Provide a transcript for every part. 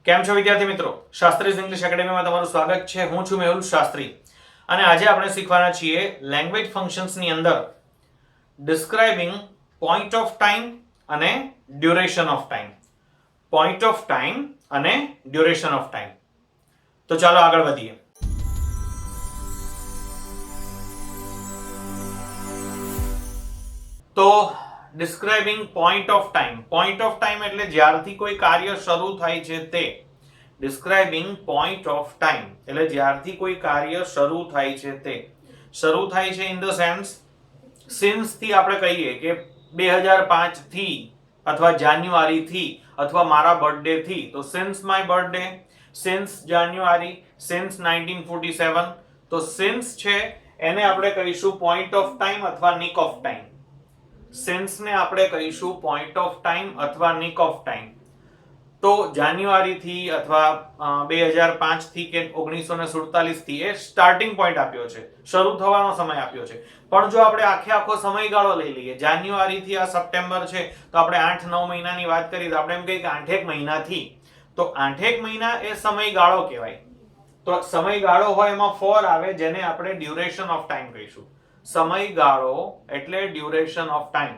કેમ છો વિદ્યાર્થી મિત્રો? શાસ્ત્રીઝ ઇંગ્લિશ એકેડેમીમાં તમારું સ્વાગત છે. હું છું મેહુલ શાસ્ત્રી અને આજે આપણે શીખવાના છીએ લેંગ્વેજ ફંક્શન્સની અંદર ડિસ્ક્રાઇબિંગ પોઈન્ટ ઓફ ટાઈમ અને duration of time. Point of time અને ડ્યુરેશન ઓફ ટાઈમ. તો ચાલો આગળ વધીએ. તો describing point of time. Point of time એટલે જ્યારથી કોઈ કાર્ય શરૂ થાય છે તે. ડિસ્ક્રાઇબિંગ પોઈન્ટ ઓફ ટાઈમ એટલે જ્યારથી કોઈ કાર્ય શરૂ થાય છે તે. શરૂ થાય છે ઇન ધ સેન્સ સિન્સ થી આપણે કહીએ કે 2005 થી અથવા જાન્યુઆરી થી અથવા મારા બર્થડે થી, તો since my birthday, since January, since 1947. તો સિન્સ છે એને આપણે કહીશું પોઈન્ટ ઓફ ટાઈમ અથવા નિક ઓફ ટાઈમ. સિન્સ ને આપણે કહીશું પોઈન્ટ ઓફ ટાઈમ અથવા નિક ઓફ ટાઈમ. તો જાન્યુઆરી થી અથવા 2005 થી કે 1947 થી એ સ્ટાર્ટિંગ પોઈન્ટ આપ્યો છે, શરૂ થવાનો સમય આપ્યો છે. પણ જો આપણે આખો સમયગાળો લઈ લઈએ, જાન્યુઆરી થી આ સપ્ટેમ્બર છે, તો આપણે 8-9 મહિનાની વાત કરીએ તો આપણે એમ કહીએ કે 8 મહિનાથી. તો 8 મહિના એ સમયગાળો કહેવાય. તો સમયગાળો હોય એમાં ફોર આવે, જેને આપણે ડ્યુરેશન ઓફ ટાઈમ કહીશું. સમયગાળો એટલે ડ્યુરેશન ઓફ ટાઈમ.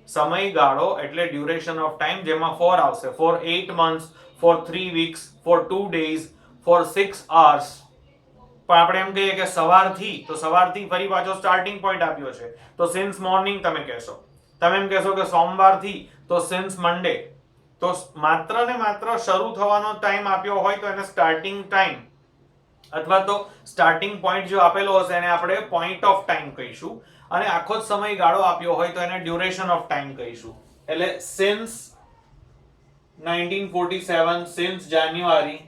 સમયગાળો એટલે ડ્યુરેશન ઓફ ટાઈમ, જેમાં ફોર આવશે. For 8 months, for 3 weeks, for 2 days, for 6 hours. પણ આપણે એમ કહીએ કે સવારથી, તો સવારથી ફરી પાછો સ્ટાર્ટિંગ પોઈન્ટ આપ્યો છે, તો સિન્સ મોર્નિંગ તમે કહેશો. તમે એમ કહેશો કે સોમવારથી, તો સિન્સ મંડે. તો માત્ર ને માત્ર શરૂ થવાનો ટાઈમ આપ્યો હોય તો એને સ્ટાર્ટિંગ ટાઈમ અથવા તો સ્ટાર્ટિંગ પોઈન્ટ જો આપેલો હશે એને આપણે પોઈન્ટ ઓફ ટાઈમ કહીશું. અને આખો જ સમયગાળો આપ્યો હોય તો એને ડ્યુરેશન ઓફ ટાઈમ કહીશું. એટલે સિન્સ 1947, સિન્સ જાન્યુઆરી,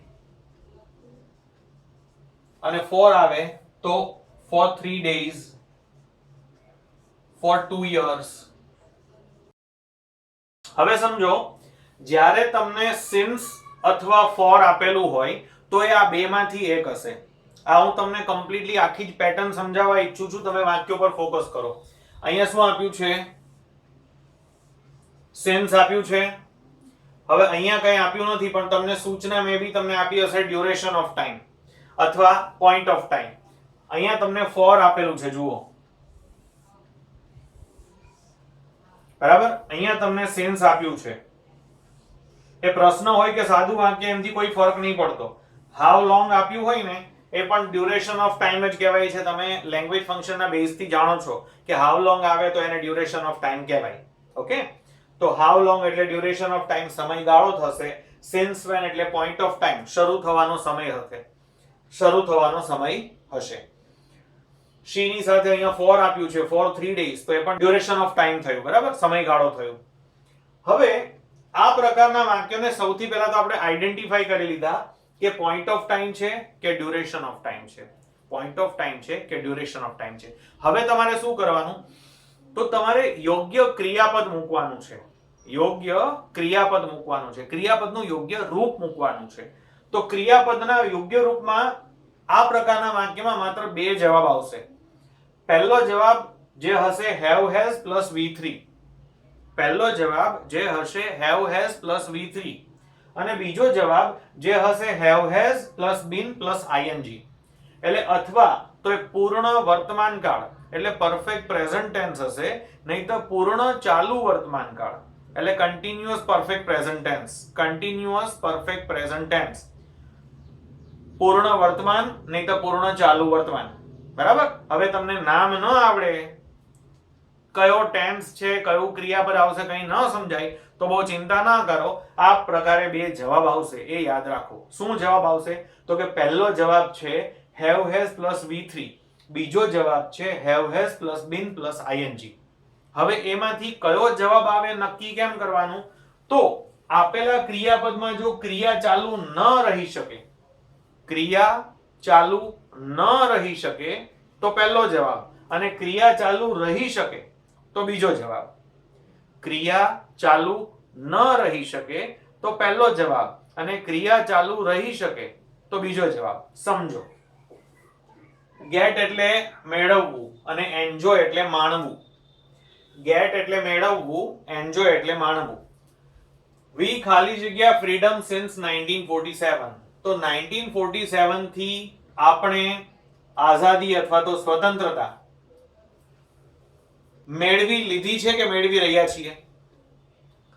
અને ફોર આવે તો ફોર 3 days, ફોર 2 years. હવે સમજો, જ્યારે તમને સિન્સ અથવા ફોર આપેલું હોય તો એ આ બે માંથી એક હશે. આ હું તમને કમ્પ્લીટલી આખી જ પેટર્ન સમજાવવા ઈચ્છું છું. તમે વાક્યો પર ફોકસ કરો. અહીંયા શું આપ્યું છે? સિન્સ આપ્યું છે. હવે અહીંયા કંઈ આપ્યું નથી, પણ તમને સૂચના મે બી તમને આપી હશે ડ્યુરેશન ઓફ ટાઈમ અથવા પોઈન્ટ ઓફ ટાઈમ. અહીંયા તમને ફોર આપેલું છે, જુઓ. બરાબર? અહીંયા તમને સિન્સ આપ્યું છે. એ પ્રશ્ન હોય કે સાદું વાક્ય, એમથી કોઈ ફરક નહીં પડતો. હાઉ લોંગ આપ્યું હોય ને એ પણ ડ્યુરેશન ઓફ ટાઈમ જ કહેવાય છે. તમે લેંગ્વેજ ફંક્શનના બેઝથી જાણો છો કે હાઉ લોંગ આવે તો એને ડ્યુરેશન ઓફ ટાઈમ કહેવાય. ઓકે? તો હાઉ લોંગ એટલે ડ્યુરેશન ઓફ ટાઈમ, સમયગાળો થશે. સિન્સ વેન એટલે પોઈન્ટ ઓફ ટાઈમ, શરૂ થવાનો સમય હશે. શરૂ થવાનો સમય હશે. શી ની સાથે અહીંયા ફોર આપ્યું છે, ફોર 3 days, તો એ પણ ડ્યુરેશન ઓફ ટાઈમ થયું. બરાબર? સમયગાળો થયો. હવે આ પ્રકારના વાક્યોને સૌથી પહેલા તો આપણે આઈડેન્ટિફાઈ કરી લીધા કે પોઈન્ટ ઓફ ટાઈમ છે કે ડ્યુરેશન ઓફ ટાઈમ છે. પોઈન્ટ ઓફ ટાઈમ છે કે ડ્યુરેશન ઓફ ટાઈમ છે. હવે તમારે શું કરવાનું? તો તમારે યોગ્ય ક્રિયાપદ મૂકવાનું છે. યોગ્ય ક્રિયાપદ મૂકવાનું છે. ક્રિયાપદનું યોગ્ય રૂપ મૂકવાનું છે. તો ક્રિયાપદના યોગ્ય રૂપમાં આ પ્રકારના વાક્યમાં માત્ર બે જવાબ આવશે. પહેલો જવાબ જે હશે હેવ હેઝ પ્લસ V3. પહેલો જવાબ જે હશે હેવ હેઝ પ્લસ V3, અને બીજો જવાબ જે હશે have has plus bin plus ING. એટલે અથવા તો એ પૂર્ણ વર્તમાન કાળ એટલે પરફેક્ટ પ્રેઝન્ટ ટેન્સ હશે, નહીં તો પૂર્ણ ચાલુ વર્તમાન કાળ એટલે continuous perfect present tense. Continuous perfect present tense. પૂર્ણ વર્તમાન નહીં તો પૂર્ણ ચાલુ વર્તમાન. બરાબર? હવે તમને નામ ન આવડે, કયો ટેન્સ છે, કયું ક્રિયાપદ આવશે, કંઈ ન સમજાય તો બહુ ચિંતા ના કરો. આ પ્રકારે બે જવાબ આવશે, એ યાદ રાખો. શું જવાબ આવશે? તો કે પહેલો જવાબ છે હેવ હેઝ પ્લસ V3, બીજો જવાબ છે have has plus bin plus ING. હવે એમાંથી કયો જવાબ આવે નક્કી કેમ કરવાનું? તો આપેલા ક્રિયાપદમાં જો ક્રિયા ચાલુ ન રહી શકે, ક્રિયા ચાલુ ન રહી શકે તો પહેલો જવાબ, અને ક્રિયા ચાલુ રહી શકે તો બીજો જવાબ. ક્રિયા ચાલુ ન રહી શકે તો પહેલો જવાબ, અને ક્રિયા ચાલુ રહી શકે તો બીજો જવાબ. સમજો, ગેટ એટલે મેળવવું અને એન્જોય એટલે માણવું. ગેટ એટલે મેળવવું, એન્જોય એટલે માણવું. વી ખાલી જગ્યા ફ્રીડમ સિન્સ 1947. તો 1947 થી આપણે આઝાદી અથવા તો સ્વતંત્રતા મેળવી લીધી છે કે મેળવી રહ્યા છીએ?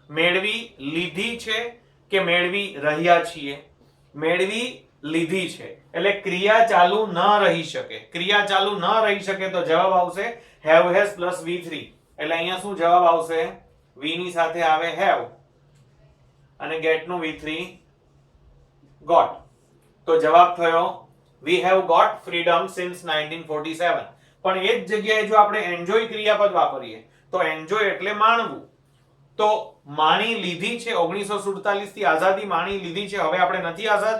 મેળવી લીધી છે કે મેળવી રહ્યા છીએ? મેળવી લીધી છે. એટલે ક્રિયા ચાલુ ન રહી શકે. ક્રિયા ચાલુ ન રહી શકે તો જવાબ આવશે have has plus v3. એટલે અહીંયા શું જવાબ આવશે? v ની સાથે આવે have અને get નું v3 got. તો જવાબ થયો we have got freedom since 1947. પણ એ જ જગ્યાએ જો આપણે એન્જોય ક્રિયાપદ વાપરીએ તો એન્જોય એટલે માણવું. તો માણી લીધી છે 1947 થી આઝાદી માણી લીધી છે. હવે આપણે નથી આઝાદ.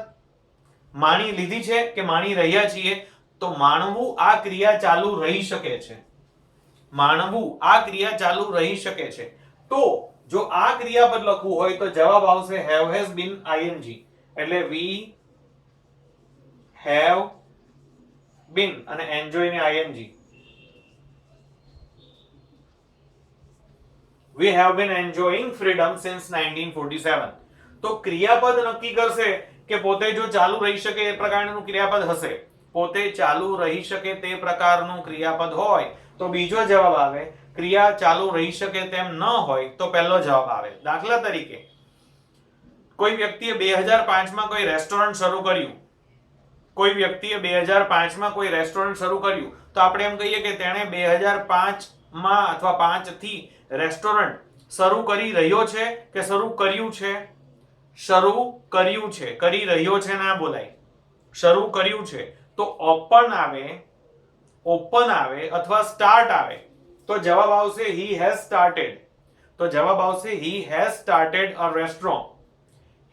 માણી લીધી છે કે માણી રહ્યા છીએ? તો માણવું આ ક્રિયા ચાલુ રહી શકે છે. માણવું આ ક્રિયા ચાલુ રહી શકે છે. તો જો આ ક્રિયાપદ લખવું હોય તો જવાબ આવશે have has been ing. એટલે we have been અને enjoy ને ing. We have been enjoying freedom since 1947. તો ક્રિયાપદ નક્કી કરશે કે પોતે જો ચાલુ રહી શકે એ પ્રકારનું ક્રિયાપદ હશે. પોતે ચાલુ રહી શકે તે પ્રકારનું ક્રિયાપદ હોય તો બીજો જવાબ આવે. ક્રિયા ચાલુ રહી શકે તેમ ન હોય તો પહેલો જવાબ આવે. દાખલા તરીકે કોઈ વ્યક્તિએ 2005 માં કોઈ રેસ્ટોરન્ટ શરૂ કર્યું. કોઈ વ્યક્તિએ 2005 માં કોઈ રેસ્ટોરન્ટ શરૂ કર્યું તો આપણે એમ કહીએ કે તેણે 2005 માં અથવા 5 થી રેસ્ટોરન્ટ શરૂ કરી રહ્યો છે કે શરૂ કર્યું છે? શરૂ કર્યું છે. કરી રહ્યો છે ના બોલાય. શરૂ કર્યું છે. તો ઓપન આવે અથવા સ્ટાર્ટ આવે તો જવાબ આવશે he has started. તો જવાબ આવશે he has started a restaurant.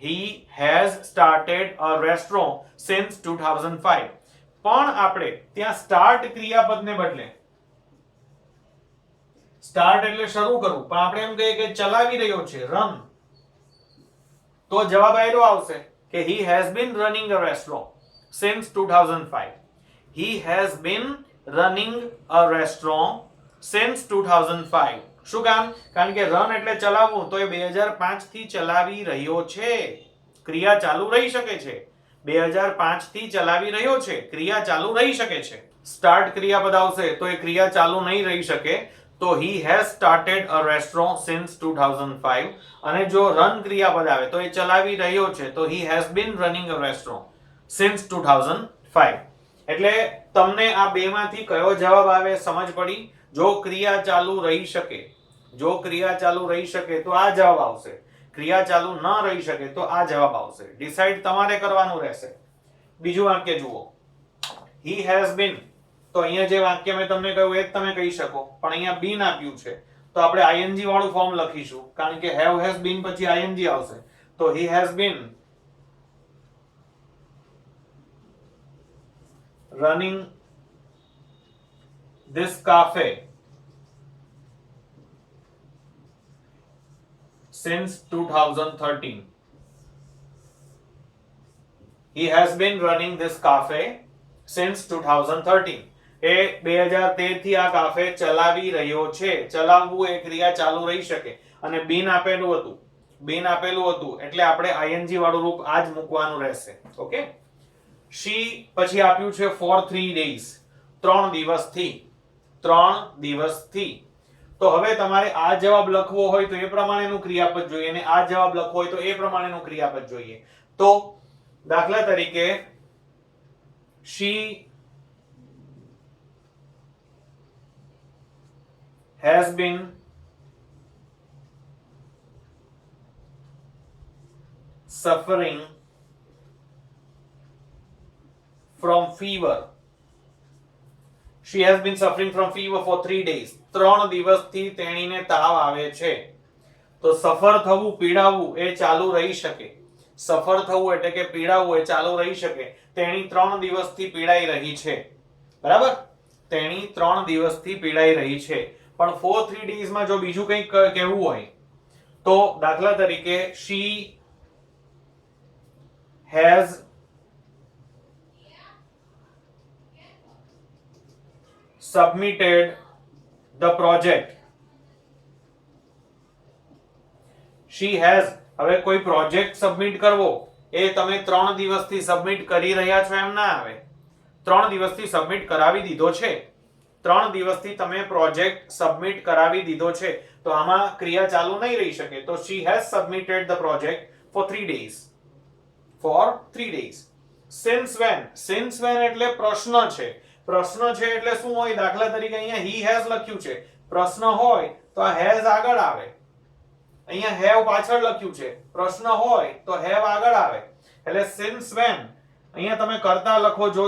He has started a restaurant since 2005. પણ આપણે ત્યાં સ્ટાર્ટ ક્રિયાપદને બદલે સ્ટાર્ટ એટલે શરૂ કરવું પણ આપણે એમ કહીએ કે ચલાવી રહ્યો છે રન તો જવાબ આયરો આવશે કે he has been running a restaurant since 2005. He has been running a restaurant since 2005. શું કામ? કારણ કે રન એટલે ચલાવવું તો એ 2005 થી ચલાવી રહ્યો છે. ક્રિયા ચાલુ રહી શકે છે. 2005 થી ચલાવી રહ્યો છે. ક્રિયા ચાલુ રહી શકે છે. સ્ટાર્ટ ક્રિયાપદ આવશે તો એ ક્રિયા ચાલુ નહીં રહી શકે. તો he has started a restaurant since 2005. અને જો રન ક્રિયાપદ આવે તો એ ચલાવી રહ્યો છે તો he has been running a restaurant since 2005. એટલે તમને આ બેમાંથી કયો જવાબ આવે સમજ પડી? જો ક્રિયા ચાલુ રહી શકે, જો ક્રિયા ચાલુ રહી શકે તો આ જવાબ આવશે. ક્રિયા ચાલુ ન રહી શકે તો આ જવાબ આવશે. ડિસાઈડ તમારે કરવાનું રહેશે. બીજું વાક્ય જુઓ. he has been. તો અહીંયા જે વાક્ય મેં તમને કહ્યું એ જ તમે કહી શકો પણ અહીંયા been આપ્યું છે તો આપણે ing વાળું ફોર્મ લખીશું કારણ કે have has been પછી ing આવશે. તો he has been running this cafe since 2013. He has been running this cafe since 2013. એ 2013 થી આ કાફે ચલાવી રહ્યો છે. ચલાવવું એ ક્રિયા ચાલુ રહી શકે અને been આપેલું હતું. been આપેલું હતું એટલે આપણે ing વાળું રૂપ આ જ મૂકવાનું રહેશે. ઓકે. she પછી આપ્યું છે for 3 days. 3 દિવસથી. 3 દિવસથી. તો હવે તમારે આ જવાબ લખવો હોય તો એ પ્રમાણેનું ક્રિયાપદ જોઈએ અને આ જવાબ લખવો હોય તો એ પ્રમાણેનું ક્રિયાપદ જોઈએ. તો દાખલા તરીકે she has been suffering from fever. She has been suffering from fever for 3 days. 3 દિવસથી તેણીને તાવ આવે છે. તો સફર થવું, પીડાવું એ ચાલુ રહી શકે. સફર થવું એટલે કે પીડાવું એ ચાલુ રહી શકે. તેણી 3 દિવસથી પીડાઈ રહી છે. બરાબર? તેણી 3 દિવસથી પીડાઈ રહી છે. પણ for 3 days માં જો બીજું કંઈક કહેવું હોય તો દાખલા તરીકે she has submitted the project. She has હવે કોઈ પ્રોજેક્ટ સબમિટ કરવો એ તમે 3 દિવસથી સબમિટ કરી રહ્યા છો એમ ના આવે. 3 દિવસથી સબમિટ કરાવી દીધો છે, 3 દિવસથી તમે પ્રોજેક્ટ સબમિટ કરાવી દીધો છે, તો આમાં ક્રિયા ચાલુ નહીં રહી શકે. તો she has submitted the project for 3 days. for 3 days. since when એટલે પ્રશ્ન છે. પ્રશ્ન છે એટલે શું હોય? દાખલા તરીકે અહીંયા he has લખ્યું છે, પ્રશ્ન હોય તો આ has આગળ આવે. અહીંયા have પાછળ લખ્યું છે, પ્રશ્ન હોય તો have આગળ આવે. એટલે since when અહીંયા તમે કરતા લખો જો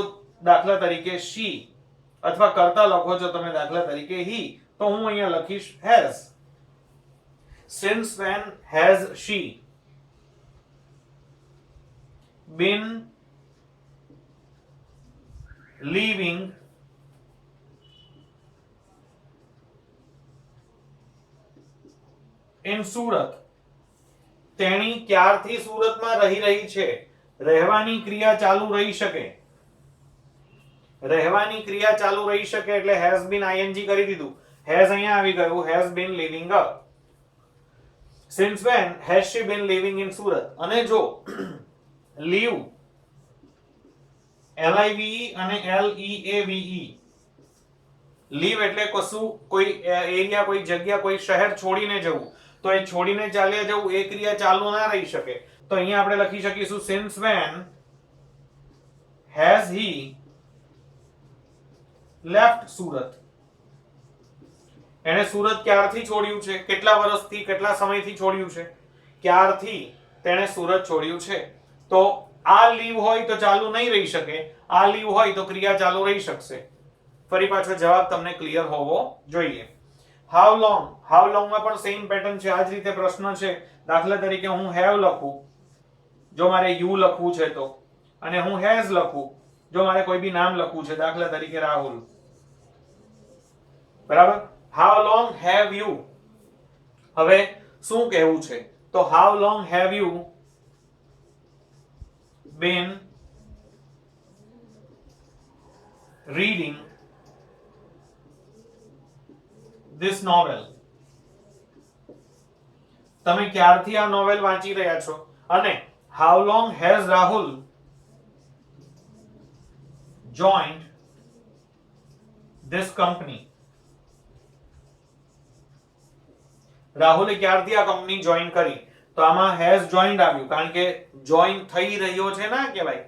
દાખલા તરીકે she, અથવા કરતા લખો છો તમે દાખલા તરીકે he, તો હું અહીંયા લખીશ has. since when has she been living in Surat? તેણી ક્યારથી સુરતમાં રહી છે? રહેવાની ક્રિયા ચાલુ રહી શકે. રહેવાની ક્રિયા ચાલુ રહી શકે એટલે has been ing કરી દીધું. has અહીંયા આવી ગયું, has been living up. since when has she been living in Surat? અને જો live live અને leave, લીવ એટલે કશું કોઈ એરિયા, કોઈ જગ્યા, કોઈ શહેર છોડીને જવું, તો એ છોડીને ચાલ્યા જવું એ ક્રિયા ચાલુ ના રહી શકે. તો અહીંયા આપણે લખી શકીશું since when has he left Surat? એને સુરત ક્યારથી છોડ્યું છે? કેટલા વર્ષથી, કેટલા સમયથી છોડ્યું છે? ક્યારથી તેણે સુરત છોડ્યું છે. તો આ લીવ હોય તો ચાલુ નહીં રહી શકે, આ લીવ હોય તો ક્રિયા ચાલુ રહી શકશે. ફરી પાછો જવાબ તમને ક્લિયર હોવો જોઈએ. હાઉ લોંગ, હાઉ લોંગ માં પણ સેમ પેટર્ન છે. આ જ રીતે પ્રશ્ન છે. દાખલા તરીકે હું હેવ લખું જો મારે યુ લખવું છે તો, અને હું હેઝ લખું જો મારે કોઈ બી નામ લખવું છે, દાખલા તરીકે રાહુલ. બરાબર? હાઉ લોંગ હેવ યુ, હવે શું કહેવું છે? તો how long have you been reading this novel? તમે ક્યારથી આ નોવેલ વાંચી રહ્યા છો? અને how long has Rahul joined this company? રાહુલે ક્યારથી આ કંપની જોઈન કરી? તો આમાં has joined આવ્યું, કારણ કે જોઈન થઈ રહ્યો છે ના કહેવાય,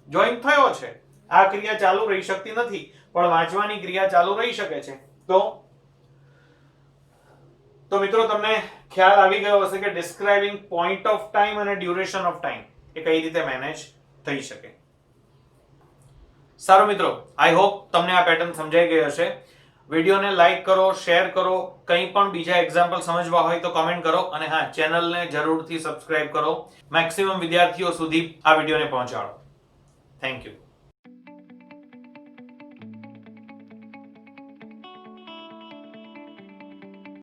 જોઈન થયો છે. આ ક્રિયા ચાલુ રહી શકતી નથી, પણ વાંચવાની ક્રિયા ચાલુ રહી શકે છે. તો મિત્રો તમને ખ્યાલ આવી ગયો હશે કે ડિસ્ક્રાઇબિંગ પોઈન્ટ ઓફ ટાઈમ અને ડ્યુરેશન ઓફ ટાઈમ એ કઈ રીતે મેનેજ થઈ શકે. સારું મિત્રો, આઈ હોપ તમને આ પેટર્ન સમજાઈ ગઈ હશે. વિડીયોને લાઈક કરો, શેર કરો, કંઈ પણ બીજા એક્ઝામ્પલ સમજવા હોય તો કમેન્ટ કરો, અને હા, ચેનલને જરૂરથી સબસ્ક્રાઇબ કરો. મેક્સિમમ વિદ્યાર્થીઓ સુધી આ વિડીયોને પહોંચાડો. Thank you.